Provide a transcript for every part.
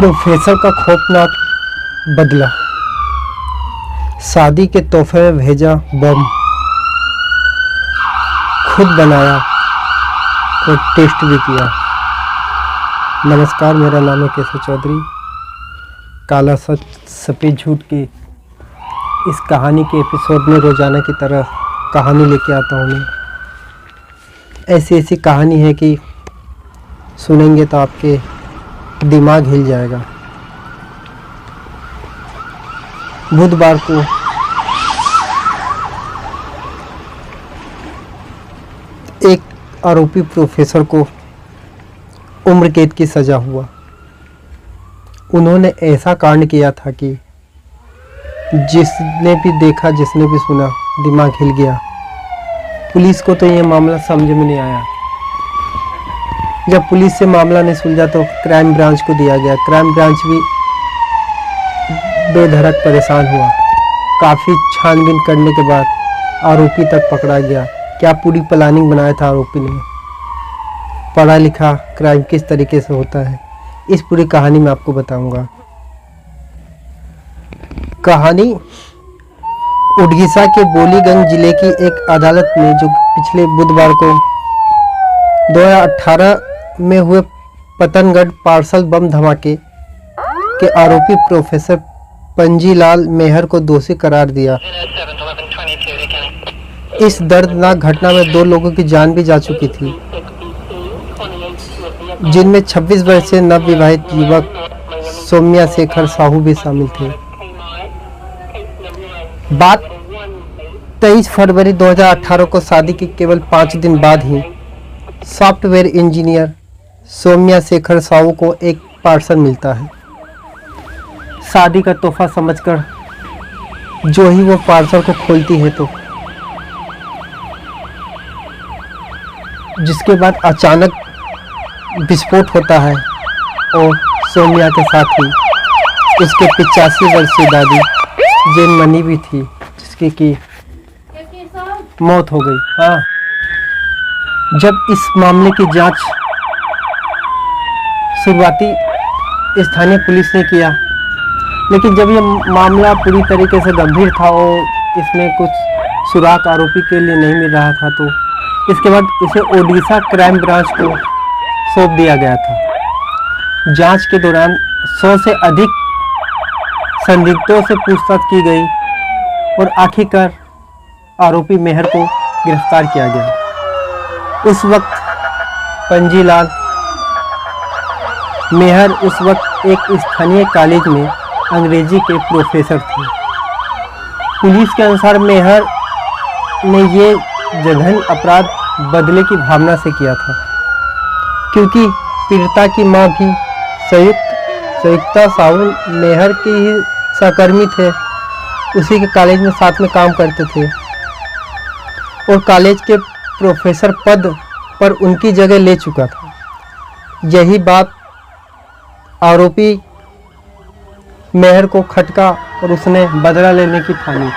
Professor का खौफनाक बदला। शादी के तोहफे में भेजा बम, खुद बनाया और टेस्ट भी किया। नमस्कार, मेरा नाम है केशव चौधरी। काला सच सफ़ेद झूठ की इस कहानी के एपिसोड में रोज़ाना की तरह कहानी लेके आता हूँ मैं। ऐसी कहानी है कि सुनेंगे तो आपके दिमाग हिल जाएगा। बुधवार को एक आरोपी प्रोफेसर को उम्र कैद की सज़ा हुआ। उन्होंने ऐसा कांड किया था कि जिसने भी देखा, जिसने भी सुना, दिमाग हिल गया। पुलिस को तो ये मामला समझ में नहीं आया। जब पुलिस से मामला नहीं सुलझा तो क्राइम ब्रांच को दिया गया। क्राइम ब्रांच भी बेधड़क परेशान हुआ। काफ़ी छानबीन करने के बाद आरोपी तक पकड़ा गया। क्या पूरी प्लानिंग बनाया था आरोपी ने। पढ़ा लिखा क्राइम किस तरीके से होता है, इस पूरी कहानी में आपको बताऊंगा। कहानी उड़ीसा के बोलीगंज जिले की एक अदालत में, जो पिछले बुधवार को 2018 में हुए पतनगढ़ पार्सल बम धमाके के आरोपी प्रोफेसर पंजीलाल मेहर को दोषी करार दिया। इस दर्दनाक घटना में 2 लोगों की जान भी जा चुकी थी, जिनमें 26 वर्षीय नवविवाहित युवक सौम्या शेखर साहू भी शामिल थे। बात 23 फरवरी 2018 को शादी के केवल 5 दिन बाद ही सॉफ्टवेयर इंजीनियर सौम्या शेखर साहू को एक पार्सल मिलता है। शादी का तोहफा समझकर जो ही वो पार्सल को खोलती है तो जिसके बाद अचानक विस्फोट होता है और सौम्या के साथ ही उसके 85 वर्षीय दादी जैनमणि भी थी, जिसकी की मौत हो गई। हाँ, जब इस मामले की जांच शुरुआती स्थानीय पुलिस ने किया, लेकिन जब ये मामला पूरी तरीके से गंभीर था और इसमें कुछ सुराग आरोपी के लिए नहीं मिल रहा था, तो इसके बाद इसे ओडिशा क्राइम ब्रांच को सौंप दिया गया था। जांच के दौरान 100 से अधिक संदिग्धों से पूछताछ की गई और आखिरकार आरोपी मेहर को गिरफ्तार किया गया। उस वक्त पंजीलाल मेहर उस वक्त एक स्थानीय कॉलेज में अंग्रेजी के प्रोफेसर थे। पुलिस के अनुसार मेहर ने ये जघन्य अपराध बदले की भावना से किया था, क्योंकि पीड़िता की मां भी संयुक्ता साहू मेहर की ही सहकर्मी थे। उसी के कॉलेज में साथ में काम करते थे और कॉलेज के प्रोफेसर पद पर उनकी जगह ले चुका था। यही बात आरोपी मेहर को खटका और उसने बदला लेने की ठानी।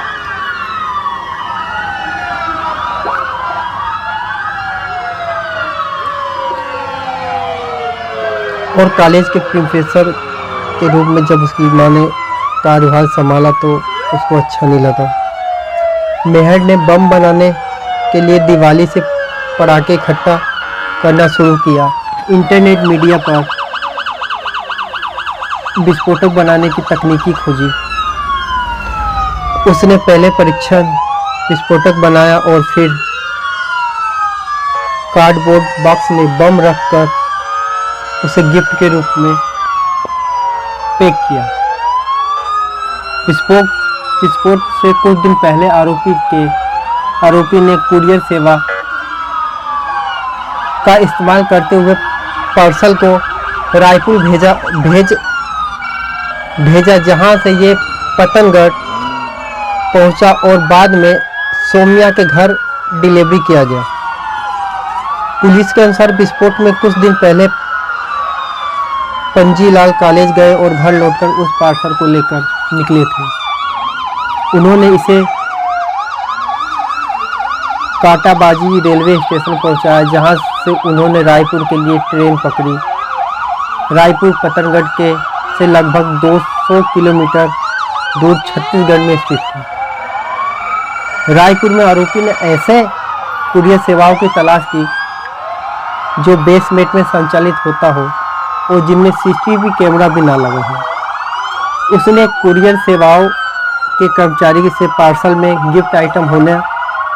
और कॉलेज के प्रोफेसर के रूप में जब उसकी मां ने कार्यभार संभाला तो उसको अच्छा नहीं लगा। मेहर ने बम बनाने के लिए दिवाली से पटाखे इकट्ठा करना शुरू किया। इंटरनेट मीडिया पर विस्फोटक बनाने की तकनीकी खोजी। उसने पहले परीक्षण विस्फोटक बनाया और फिर कार्डबोर्ड बॉक्स में बम रखकर उसे गिफ्ट के रूप में पैक किया। विस्फोट से कुछ दिन पहले आरोपी ने कुरियर सेवा का इस्तेमाल करते हुए पार्सल को रायपुर भेजा, जहां से ये पतनगढ़ पहुंचा और बाद में सौम्या के घर डिलीवरी किया गया। पुलिस के अनुसार विस्फोट में कुछ दिन पहले पंजीलाल कॉलेज गए और घर लौटकर उस पार्सल को लेकर निकले थे। उन्होंने इसे काटाबाजी रेलवे स्टेशन पहुंचाया, जहां से उन्होंने रायपुर के लिए ट्रेन पकड़ी। रायपुर पतनगढ़ के से लगभग 200 किलोमीटर दूर छत्तीसगढ़ में स्थित है। रायपुर में आरोपी ने ऐसे कुरियर सेवाओं की तलाश की जो बेसमेंट में संचालित होता हो और जिनमें सीसीटीवी कैमरा भी ना लगा हो। उसने कुरियर सेवाओं के कर्मचारी से पार्सल में गिफ्ट आइटम होने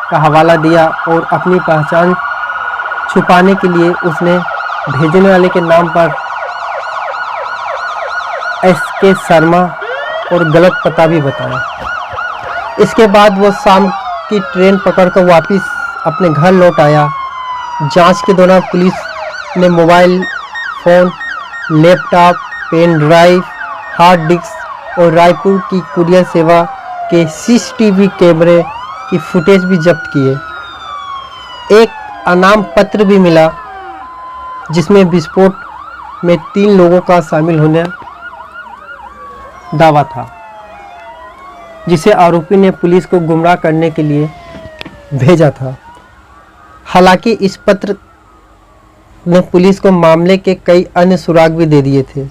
का हवाला दिया और अपनी पहचान छुपाने के लिए उसने भेजने वाले के नाम पर SK शर्मा और गलत पता भी बताया। इसके बाद वो शाम की ट्रेन पकड़कर वापस अपने घर लौट आया। जांच के दौरान पुलिस ने mobile phone, laptop, pen drive, hard disk और रायपुर की कुरियर सेवा के CCTV कैमरे की फुटेज भी जब्त किए। एक अनाम पत्र भी मिला जिसमें विस्फोट में 3 लोगों का शामिल होने दावा था, जिसे आरोपी ने पुलिस को गुमराह करने के लिए भेजा था। हालांकि इस पत्र ने पुलिस को मामले के कई अन्य सुराग भी दे दिए थे।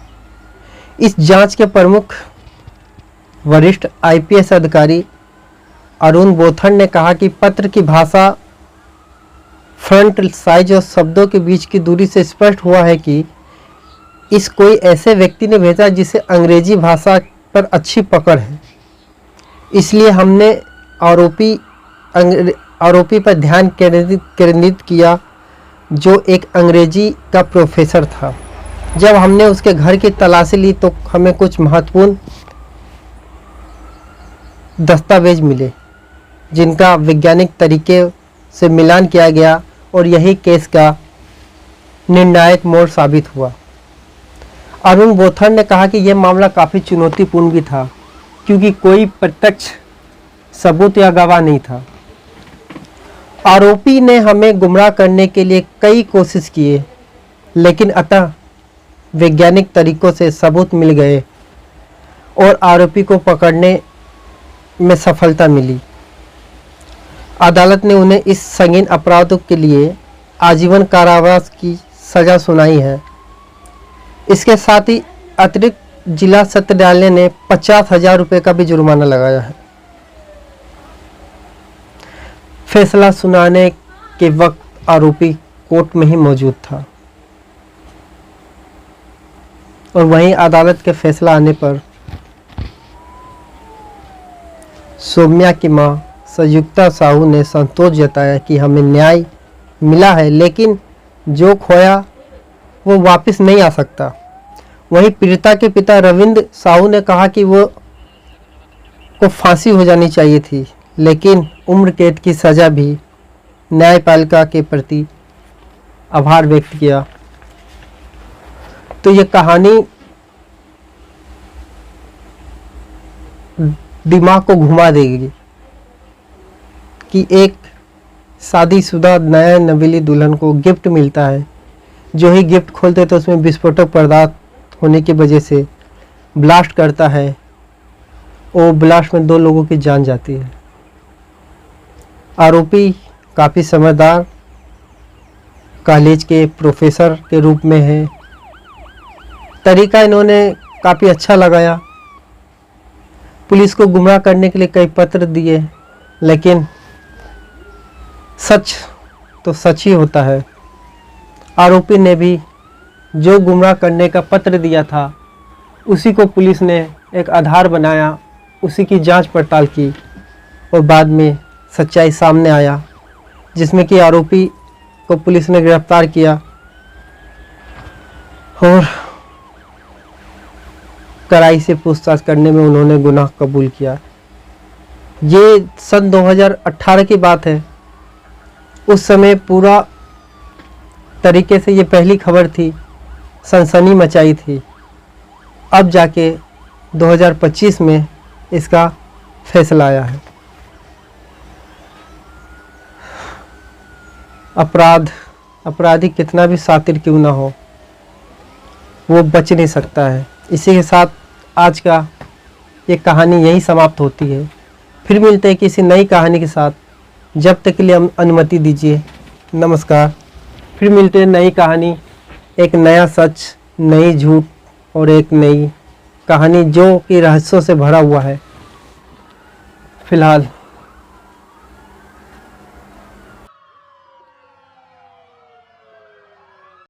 इस जांच के प्रमुख वरिष्ठ IPS अधिकारी अरुण बोथन ने कहा कि पत्र की भाषा, फ्रंट साइज और शब्दों के बीच की दूरी से स्पष्ट हुआ है कि इस कोई ऐसे व्यक्ति ने भेजा जिसे अंग्रेजी भाषा पर अच्छी पकड़ है। इसलिए हमने आरोपी पर ध्यान केंद्रित किया, जो एक अंग्रेजी का प्रोफेसर था। जब हमने उसके घर की तलाशी ली तो हमें कुछ महत्वपूर्ण दस्तावेज मिले जिनका वैज्ञानिक तरीके से मिलान किया गया और यही केस का निर्णायक मोड़ साबित हुआ। अरुण बोथन ने कहा कि यह मामला काफ़ी चुनौतीपूर्ण भी था क्योंकि कोई प्रत्यक्ष सबूत या गवाह नहीं था। आरोपी ने हमें गुमराह करने के लिए कई कोशिश किए, लेकिन अतः वैज्ञानिक तरीकों से सबूत मिल गए और आरोपी को पकड़ने में सफलता मिली। अदालत ने उन्हें इस संगीन अपराधों के लिए आजीवन कारावास की सज़ा सुनाई है। इसके साथ ही अतिरिक्त जिला सत्र न्यायालय ने 50,000 रुपये का भी जुर्माना लगाया है। फैसला सुनाने के वक्त आरोपी कोर्ट में ही मौजूद था और वहीं अदालत के फैसला आने पर सौम्या की मां संयुक्ता साहू ने संतोष जताया कि हमें न्याय मिला है, लेकिन जो खोया वो वापस नहीं आ सकता। वहीं पीड़िता के पिता रविंद्र साहू ने कहा कि वो को फांसी हो जानी चाहिए थी, लेकिन उम्र कैद की सज़ा भी न्यायपालिका के प्रति आभार व्यक्त किया। तो ये कहानी दिमाग को घुमा देगी कि एक शादीशुदा नया नवेली दुल्हन को गिफ्ट मिलता है। जो ही गिफ्ट खोलते तो उसमें विस्फोटक पदार्थ होने की वजह से ब्लास्ट करता है और ब्लास्ट में 2 लोगों की जान जाती है। आरोपी काफ़ी समझदार कॉलेज के प्रोफेसर के रूप में है। तरीका इन्होंने काफ़ी अच्छा लगाया। पुलिस को गुमराह करने के लिए कई पत्र दिए, लेकिन सच तो सच ही होता है। आरोपी ने भी जो गुमराह करने का पत्र दिया था उसी को पुलिस ने एक आधार बनाया, उसी की जांच पड़ताल की और बाद में सच्चाई सामने आया, जिसमें कि आरोपी को पुलिस ने गिरफ्तार किया और कड़ाई से पूछताछ करने में उन्होंने गुनाह कबूल किया। ये सन 2018 की बात है। उस समय पूरा तरीके से ये पहली खबर थी, सनसनी मचाई थी। अब जाके 2025 में इसका फैसला आया है। अपराधी कितना भी शातिर क्यों ना हो, वो बच नहीं सकता है। इसी के साथ आज का ये कहानी यहीं समाप्त होती है। फिर मिलते हैं किसी नई कहानी के साथ। जब तक के लिए अनुमति दीजिए, नमस्कार। फिर मिलते हैं नई कहानी, एक नया सच, नई झूठ और एक नई कहानी जो कि रहस्यों से भरा हुआ है। फिलहाल